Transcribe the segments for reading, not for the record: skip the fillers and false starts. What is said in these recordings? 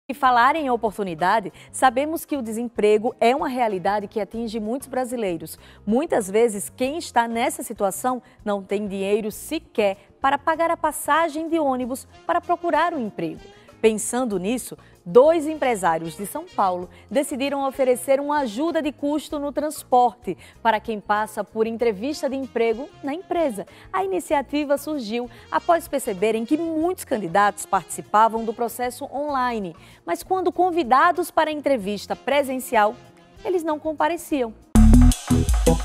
E falar em oportunidade, sabemos que o desemprego é uma realidade que atinge muitos brasileiros. Muitas vezes, quem está nessa situação não tem dinheiro sequer para pagar a passagem de ônibus para procurar um emprego. Pensando nisso, 2 empresários de São Paulo decidiram oferecer uma ajuda de custo no transporte para quem passa por entrevista de emprego na empresa. A iniciativa surgiu após perceberem que muitos candidatos participavam do processo online, mas quando convidados para a entrevista presencial, eles não compareciam.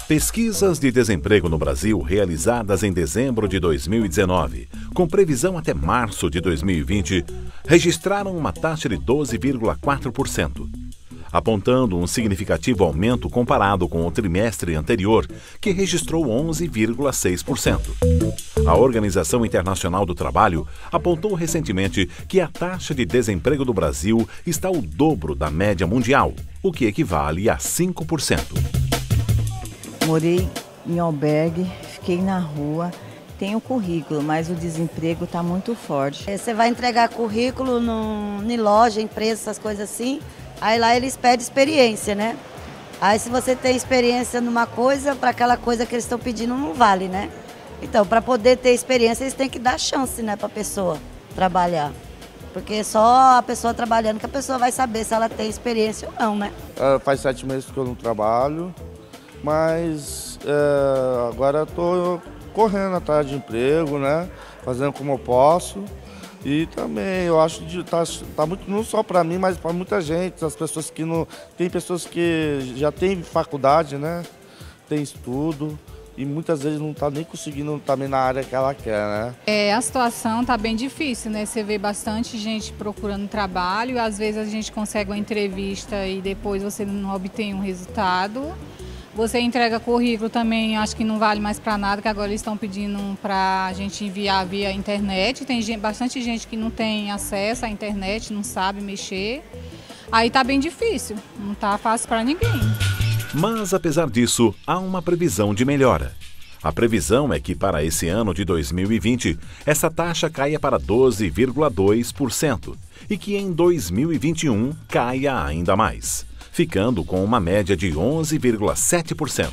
Pesquisas de desemprego no Brasil realizadas em dezembro de 2019, com previsão até março de 2020, registraram uma taxa de 12,4%, apontando um significativo aumento comparado com o trimestre anterior, que registrou 11,6%. A Organização Internacional do Trabalho apontou recentemente que a taxa de desemprego do Brasil está ao dobro da média mundial, o que equivale a 5%. Morei em albergue, fiquei na rua, tenho currículo, mas o desemprego está muito forte. Você vai entregar currículo em loja, empresa, essas coisas assim, aí lá eles pedem experiência, né? Aí se você tem experiência numa coisa, para aquela coisa que eles estão pedindo não vale, né? Então, para poder ter experiência, eles têm que dar chance, né, para a pessoa trabalhar. Porque só a pessoa trabalhando que a pessoa vai saber se ela tem experiência ou não, né? Faz 7 meses que eu não trabalho. Mas agora estou correndo atrás de emprego, né? Fazendo como eu posso. E também eu acho que tá muito, não só para mim, mas para muita gente. As pessoas que não. Tem pessoas que já têm faculdade, né? Tem estudo. E muitas vezes não está nem conseguindo também na área que ela quer, né? A situação está bem difícil, né? Você vê bastante gente procurando trabalho. Às vezes a gente consegue uma entrevista e depois você não obtém um resultado. Você entrega currículo também, acho que não vale mais para nada, que agora eles estão pedindo para a gente enviar via internet. Tem bastante gente que não tem acesso à internet, não sabe mexer. Aí está bem difícil, não está fácil para ninguém. Mas, apesar disso, há uma previsão de melhora. A previsão é que para esse ano de 2020, essa taxa caia para 12,2% e que em 2021 caia ainda mais, ficando com uma média de 11,7%.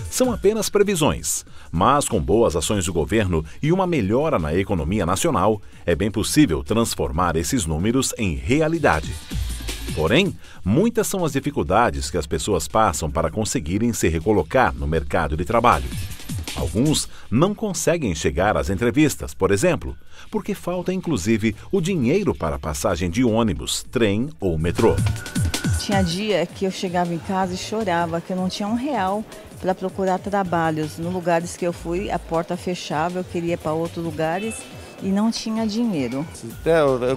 São apenas previsões, mas com boas ações do governo e uma melhora na economia nacional, é bem possível transformar esses números em realidade. Porém, muitas são as dificuldades que as pessoas passam para conseguirem se recolocar no mercado de trabalho. Alguns não conseguem chegar às entrevistas, por exemplo, porque falta inclusive o dinheiro para passagem de ônibus, trem ou metrô. Tinha dia que eu chegava em casa e chorava, que eu não tinha R$1 para procurar trabalhos. Nos lugares que eu fui, a porta fechava, eu queria ir para outros lugares e não tinha dinheiro.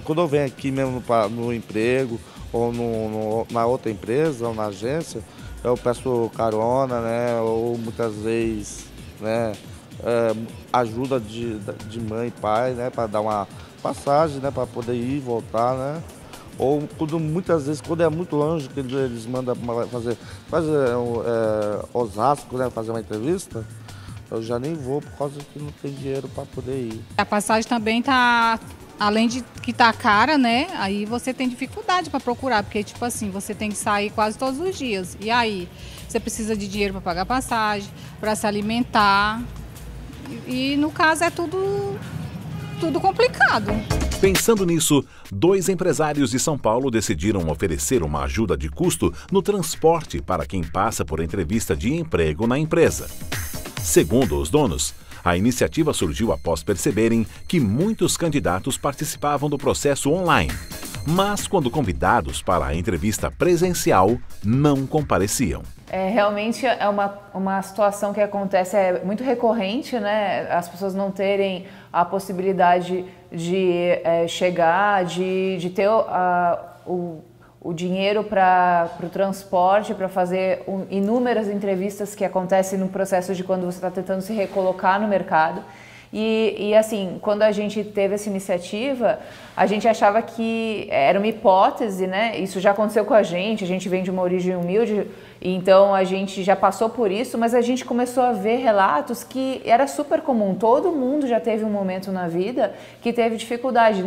Quando eu venho aqui mesmo no emprego, ou na outra empresa, ou na agência, eu peço carona, né? Ou muitas vezes, né? Ajuda de mãe e pai, né? Para dar uma passagem, né? Para poder ir e voltar, né? Ou muitas vezes, quando é muito longe, que eles mandam fazer Osasco, né? Fazer uma entrevista, eu já nem vou por causa que não tem dinheiro para poder ir. A passagem também tá, além de que tá cara, né? Aí você tem dificuldade para procurar, porque tipo assim, você tem que sair quase todos os dias. E aí, você precisa de dinheiro para pagar passagem, para se alimentar. E no caso é tudo complicado. Pensando nisso, 2 empresários de São Paulo decidiram oferecer uma ajuda de custo no transporte para quem passa por entrevista de emprego na empresa. Segundo os donos, a iniciativa surgiu após perceberem que muitos candidatos participavam do processo online, mas quando convidados para a entrevista presencial, não compareciam. Realmente é uma situação que acontece, é muito recorrente, né? As pessoas não terem a possibilidade de chegar, de ter o dinheiro para o transporte, para fazer inúmeras entrevistas que acontecem no processo de quando você está tentando se recolocar no mercado. E assim, quando a gente teve essa iniciativa, a gente achava que era uma hipótese, né? Isso já aconteceu com a gente vem de uma origem humilde, então a gente já passou por isso, mas a gente começou a ver relatos que era super comum, todo mundo já teve um momento na vida que teve dificuldade,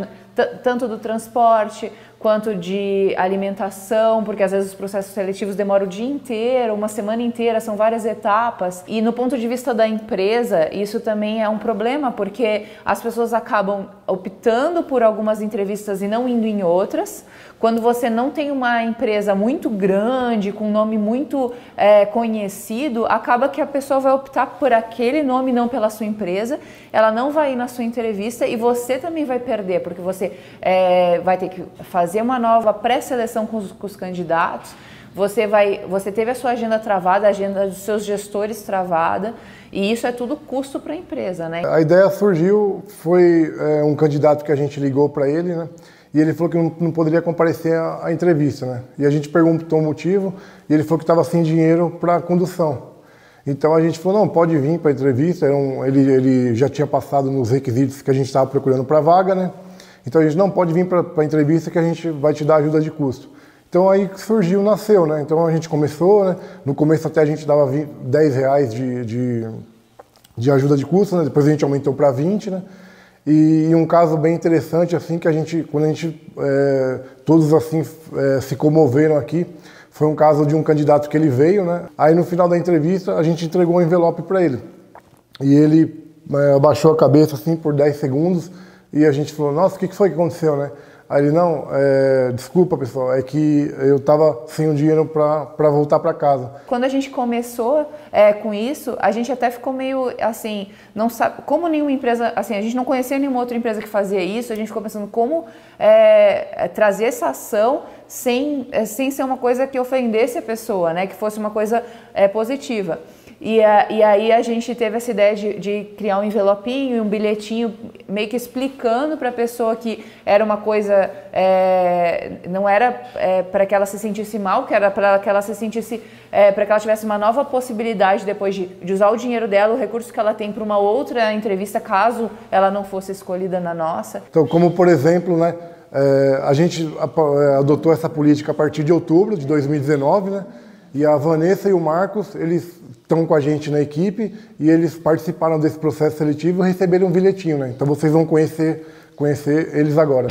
tanto do transporte, quanto de alimentação, porque às vezes os processos seletivos demoram o dia inteiro, uma semana inteira, são várias etapas. E no ponto de vista da empresa, isso também é um problema, porque as pessoas acabam optando por algumas entrevistas e não indo em outras. Quando você não tem uma empresa muito grande, com um nome muito conhecido, acaba que a pessoa vai optar por aquele nome, não pela sua empresa, ela não vai ir na sua entrevista e você também vai perder, porque você vai ter que fazer uma nova pré-seleção com os candidatos, você teve a sua agenda travada, a agenda dos seus gestores travada, e isso é tudo custo para a empresa, né? A ideia surgiu, foi um candidato que a gente ligou para ele, né? E ele falou que não poderia comparecer à entrevista, né? E a gente perguntou o motivo, e ele falou que estava sem dinheiro para a condução. Então a gente falou, não, pode vir para a entrevista, ele já tinha passado nos requisitos que a gente estava procurando para a vaga, né? Então a gente não pode vir para a entrevista que a gente vai te dar ajuda de custo. Então aí surgiu, nasceu, né? Então a gente começou, né? No começo até a gente dava R$10 de ajuda de custo, né? Depois a gente aumentou para 20, né? E um caso bem interessante, assim, que quando a gente, todos assim, se comoveram aqui, foi um caso de um candidato que ele veio, né? Aí no final da entrevista a gente entregou um envelope para ele. E ele abaixou a cabeça assim por 10 segundos e a gente falou, nossa, o que foi que aconteceu, né? Aí ele, não, desculpa pessoal, é que eu estava sem o dinheiro para voltar para casa. Quando a gente começou com isso, a gente até ficou meio assim, não sabe, como nenhuma empresa, assim, a gente não conhecia nenhuma outra empresa que fazia isso, a gente ficou pensando como trazer essa ação sem ser uma coisa que ofendesse a pessoa, né, que fosse uma coisa positiva. E aí a gente teve essa ideia de criar um envelopinho e um bilhetinho meio que explicando para a pessoa que era uma coisa, não era para que ela se sentisse mal, que era para que ela se sentisse, para que ela tivesse uma nova possibilidade depois de usar o dinheiro dela, o recurso que ela tem para uma outra entrevista, caso ela não fosse escolhida na nossa. Então, como por exemplo, né, a gente adotou essa política a partir de outubro de 2019, né, e a Vanessa e o Marcos, eles estão com a gente na equipe e eles participaram desse processo seletivo e receberam um bilhetinho, né? Então vocês vão conhecer eles agora.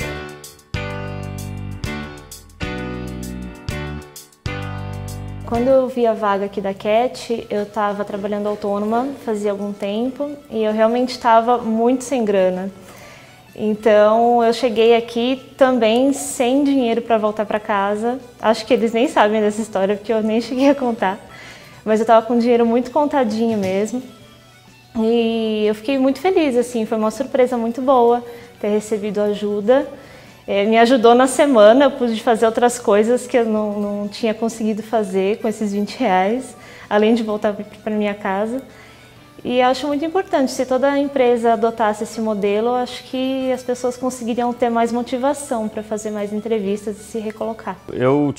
Quando eu vi a vaga aqui da CAT, eu estava trabalhando autônoma fazia algum tempo e eu realmente estava muito sem grana. Então eu cheguei aqui também sem dinheiro para voltar para casa. Acho que eles nem sabem dessa história porque eu nem cheguei a contar. Mas eu estava com o dinheiro muito contadinho mesmo. E eu fiquei muito feliz, assim, foi uma surpresa muito boa ter recebido ajuda. Me ajudou na semana, eu pude fazer outras coisas que eu não tinha conseguido fazer com esses R$20, além de voltar para minha casa. E acho muito importante, se toda empresa adotasse esse modelo, eu acho que as pessoas conseguiriam ter mais motivação para fazer mais entrevistas e se recolocar. Eu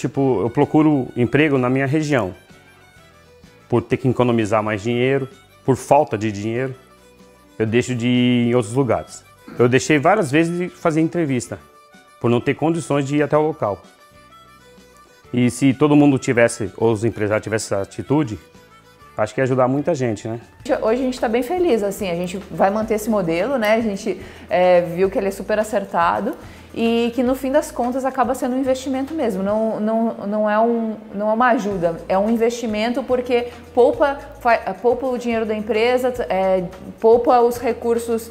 procuro emprego na minha região, por ter que economizar mais dinheiro, por falta de dinheiro, eu deixo de ir em outros lugares. Eu deixei várias vezes de fazer entrevista, por não ter condições de ir até o local. E se todo mundo tivesse, ou os empresários tivessem essa atitude, acho que ia ajudar muita gente, né? Hoje a gente está bem feliz, assim, a gente vai manter esse modelo, né? A gente viu que ele é super acertado e que no fim das contas acaba sendo um investimento mesmo, não é uma ajuda, é um investimento porque poupa o dinheiro da empresa, poupa os recursos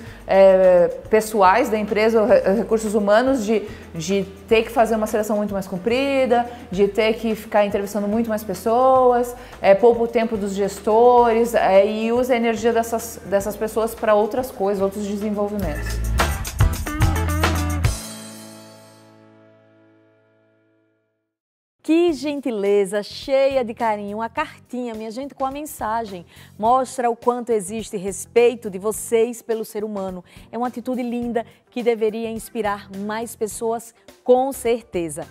pessoais da empresa, os recursos humanos de ter que fazer uma seleção muito mais comprida, de ter que ficar entrevistando muito mais pessoas, poupa o tempo dos gestores e usa a energia dessas pessoas para outras coisas, outros desenvolvimentos. Que gentileza, cheia de carinho, uma cartinha, minha gente, com a mensagem. Mostra o quanto existe respeito de vocês pelo ser humano. É uma atitude linda que deveria inspirar mais pessoas, com certeza.